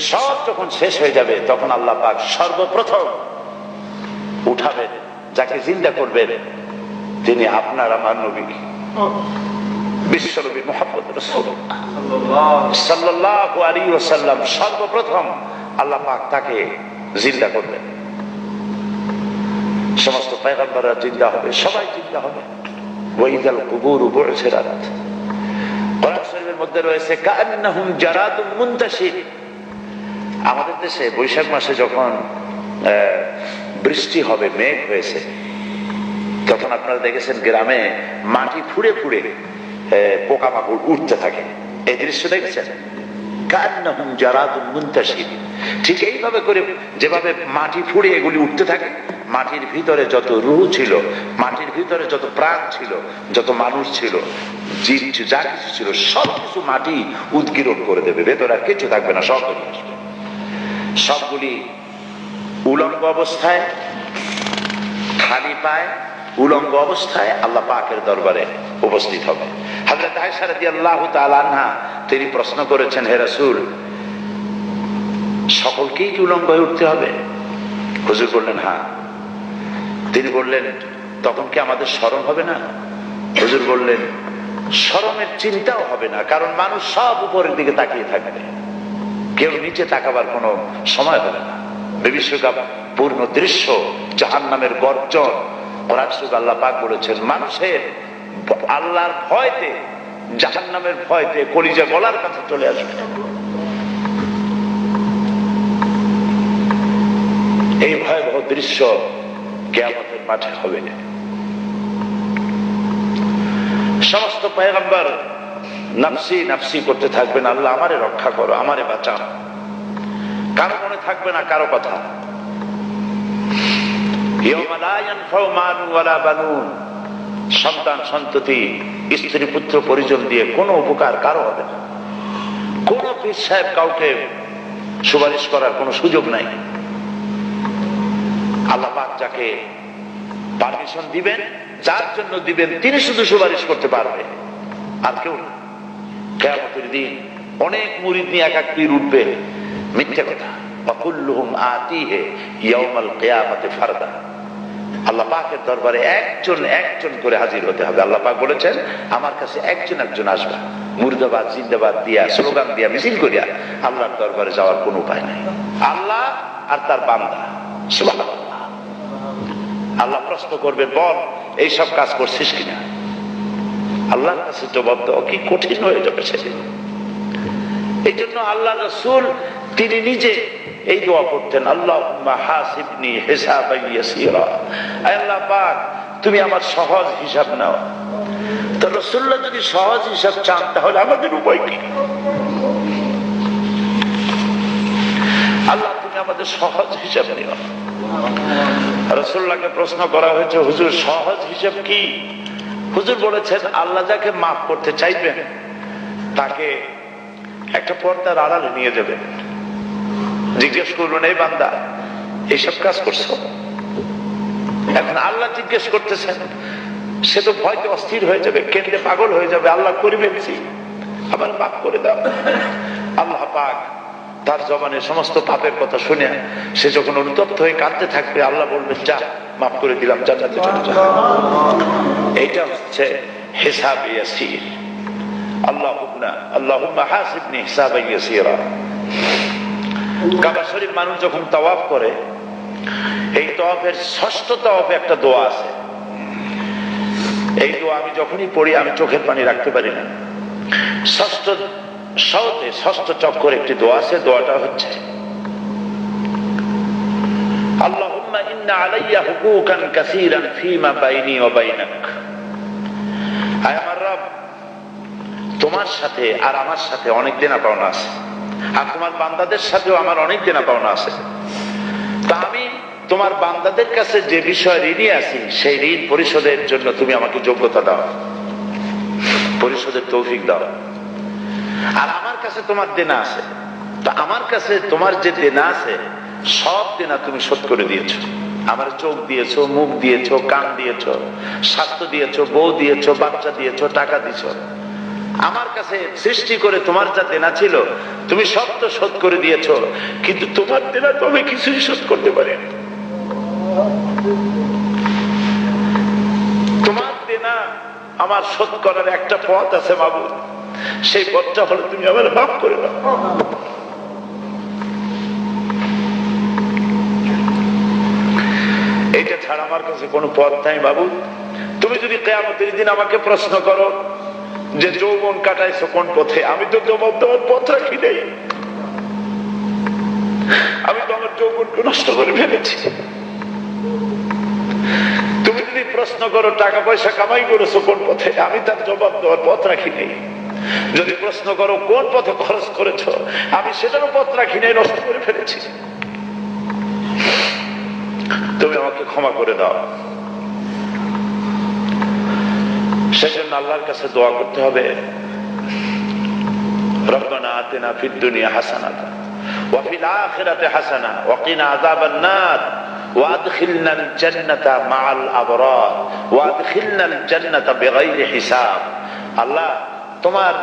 সব যখন শেষ হয়ে যাবে তখন আল্লাহ পাক সর্বপ্রথম উঠাবেন, যাকে জিন্দা করবেন তিনি আপনার আমার নবী বিশ্বনবী মুহাম্মদ রাসূলুল্লাহ সাল্লাল্লাহু আলাইহি ওয়াসাল্লাম। সর্বপ্রথম আল্লাহ পাক তাকে জিন্দা করবেন। সমস্ত পয়গম্বররা জিন্দা হবে, সবাই জিন্দা হবে। ওয়াইদাল কুবুরু বু'সিরাত, কোরআন শরীফের মধ্যে রয়েছে কাআন্নাহুম জারাদুম মুনতাশির। আমাদের দেশে বৈশাখ মাসে যখন বৃষ্টি হবে, মেঘ হয়েছে, তখন আপনারা দেখেছেন গ্রামে মাটি ফুঁড়ে ফুঁড়ে পোকামাকড় উঠতে থাকে। এই দৃশ্য দেখেছেন? কাআন্নাহুম জারাদুম মুনতাশির। ঠিক এইভাবে করে যেভাবে মাটি ফুঁড়ে এগুলি উঠতে থাকে, মাটির ভিতরে যত রূহ ছিল, মাটির ভিতরে যত প্রাণ ছিল, যত মানুষ ছিল, যা কিছু ছিল, সবকিছু মাটি উদ্গীরণ করে দেবে, ভেতরে আর কিছু থাকবে না, সব বেরিয়ে আসবে। সবগুলি উলঙ্গ অবস্থায়, খালি পায়, উলঙ্গ অবস্থায় আল্লাহ পাকের দরবারে উপস্থিত হবে। হযরত আয়েশা রাদিয়াল্লাহু তাআলা আনহা তিনি প্রশ্ন করেছেন, হে রাসূল, সকলকেই কি উলঙ্গ হয়ে উঠতে হবে? হুজুর বললেন হ্যাঁ। তিনি বললেন, তখন কি আমাদের শরম হবে না? হুজুর বললেন, শরমের চিন্তাও হবে না, কারণ মানুষ সব উপরের দিকে তাকিয়ে থাকবে, কেউ নিচে তাকাবার কোনো সময় হবে না। বিশ্বকাপ পূর্ণ দৃশ্য, জাহান্নামের গর্জন। কোরআন শরীফে আল্লাহ পাক বলেছেন, মানুষের আল্লাহর ভয়তে, জাহান্নামের ভয়তে কলিজা গলার কাছে চলে আসবে। এই ভয়াবহ দৃশ্য কিয়ামতের মাঠে হবে। সমস্ত পয়গম্বর নাফসি নাফসি করতে থাকবেন, আল্লাহ আমারে রক্ষা করো, আমারে বাঁচাও। কারো মনে থাকবে না কারো কথা। ইয়াওমা লা ইয়ানফাউ মালুন ওয়ালা বানুন, সন্তান সন্ততি, স্ত্রী পুত্র পরিজন দিয়ে কোনো উপকার কারো হবে না। কোন পীর সাহেব কাউকে সুপারিশ করার কোনো সুযোগ নাই। আল্লাহ পাক যাকে পারমিশন দিবেন, যার জন্য দিবেন, তিনি শুধু সুপারিশ করতে পারবে, আর কেউ না। কিয়ামতের দিন অনেক মুরিদ নিয়ে এক এক পীর উঠবে, মিথ্যা কথা। ফাকুল্লুহুম আতিহি ইয়াউমাল কিয়ামাতি ফারদা। আল্লাহ পাকের দরবারে একজন একজন করে হাজির হতে হবে। আল্লাহ পাক বলেছেন, আমার কাছে একজন একজন আসবা, মুর্দাবাদ জিন্দাবাদ দিয়া, স্লোগান দিয়া, মিছিল করিয়া আল্লাহর দরবারে যাওয়ার কোনো উপায় নাই। আল্লাহ আর তার বান্দা, সুবহানাল্লাহ। আল্লাহ প্রশ্ন করবে, বল এইসব কাজ করছিস কিনা? আল্লাহর কাছে জবাব দেওয়া কি কঠিন হয়ে যাবে সেদিন। এই জন্য আল্লাহ রাসূল তিনি নিজে এই দোয়া করতেন, আল্লাহুম্মা হাসিবনি হিসাবান ইয়াসীরা। আল্লাহ পাক তুমি আমার সহজ হিসাব নাও। তো রাসূলুল্লাহ যদি সহজ হিসাব চান, তাহলে আমাদের উপায় কি? আল্লাহ তুমি আমাদের সহজ হিসাব নিও। রাসূলুল্লাহকে প্রশ্ন করা হয়েছে, হুজুর সহজ হিসাব কি? হুজুর বলেছেন, আল্লাহ যাকে মাফ করতে চাইবেন তাকে একটা পর্দার আড়ালে নিয়ে যাবেন। জিজ্ঞেস করবেন, এই বান্দা এইসব কাজ করছো? এখন আল্লাহ জিজ্ঞেস করতেছেন, সে তো ভয়তে অস্থির হয়ে যাবে, কেঁদে পাগল হয়ে যাবে, আল্লাহ করিবেন কি? আবার মাফ করে দাও। আল্লাহ পাক তার জবানে সমস্ত পাপের কথা শুনে সে যখন অনুতপ্ত হয়ে কাঁদতে থাকবে, আল্লাহ বলবেন, যা মাফ করে দিলাম, জান্নাতে চলে যা। এইটা হচ্ছে হিসাব ইয়াসির। আল্লাহুম্মা হাসিবনি হিসাবান ইয়াসীরা। কাবা শরীফ মানুষ যখন তাওয়াফ করে, এই তাওয়াফের ষষ্ঠ তাওয়াফে একটা দোয়া আছে। এই দোয়া আমি যখনই পড়ি আমি চোখের পানি রাখতে পারি না। ষষ্ঠ চক্করে একটি দোয়া আছে। দোয়াটা হচ্ছে, আল্লাহুম্মা ইন্না আলাইয়া হুকুকান কাসীরান ফীমা বাইনি ওয়া বাইনাক। আয় আমার রব, তোমার সাথে আর আমার সাথে অনেক দেনা পাওনা আছে, আর তোমার বান্দাদের সাথেও আমার অনেক দেনা পাওনা আছে। তা আমি তোমার বান্দাদের কাছে যে বিষয় ঋণী আছি, সেই ঋণ পরিশোধের জন্য তুমি আমাকে যোগ্যতা দাও, পরিশোধের তৌফিক দাও। আর আমার কাছে তোমার দেনা আছে, তা আমার কাছে তোমার যে দেনা আছে সব দেনা তুমি শোধ করে দিয়েছো। আমার চোখ দিয়েছো, মুখ দিয়েছো, কান দিয়েছো, স্বাস্থ্য দিয়েছো, বউ দিয়েছো, বাচ্চা দিয়েছো, টাকা দিয়েছো, আমার কাছে সৃষ্টি করে তোমার যা দেনা ছিল তুমি সব তো শোধ করে দিয়েছো, কিন্তু তোমার দেনা তো আমি কিছুই শোধ করতে পারিনি। তোমার দেনা আমার শোধ করার একটা পথ আছে মাবুদ, সেই পথটা হলো তুমি আমার মাফ করে দাও। এটা ছাড়া আমার কাছে কোনো পথ নাই মাবুদ। তুমি যদি কিয়ামতের দিন আমাকে প্রশ্ন করো যে যৌবন কাটাইছো কোন পথে, আমি তো জবাব দেওয়ার পথ রাখি নাই। আমি তো আমার যৌবনকে নষ্ট করে ফেলেছি। তুমি যদি প্রশ্ন করো টাকা পয়সা কামাই করেছো কোন পথে, আমি তার জবাব দেওয়ার পথ রাখি নাই। যদি প্রশ্ন করো কোন পথে খরচ করেছো, আমি সেটারও পথ রাখি নাই, নষ্ট করে ফেলেছি। তুমি আমাকে ক্ষমা করে দাও। সেজন্য আল্লাহর কাছে দোয়া করতে হবে, রব্বানা আতিনা ফিদ দুনিয়া হাসানাতান ওয়া ফিল আখিরাতি হাসানা ওয়া কিনা আযাবান নার ওয়া আদখিলনাল জান্নাতা মাআল আবরার ওয়া আদখিলনাল জান্নাতা বিগাইরি হিসাব। আল্লাহ তোমার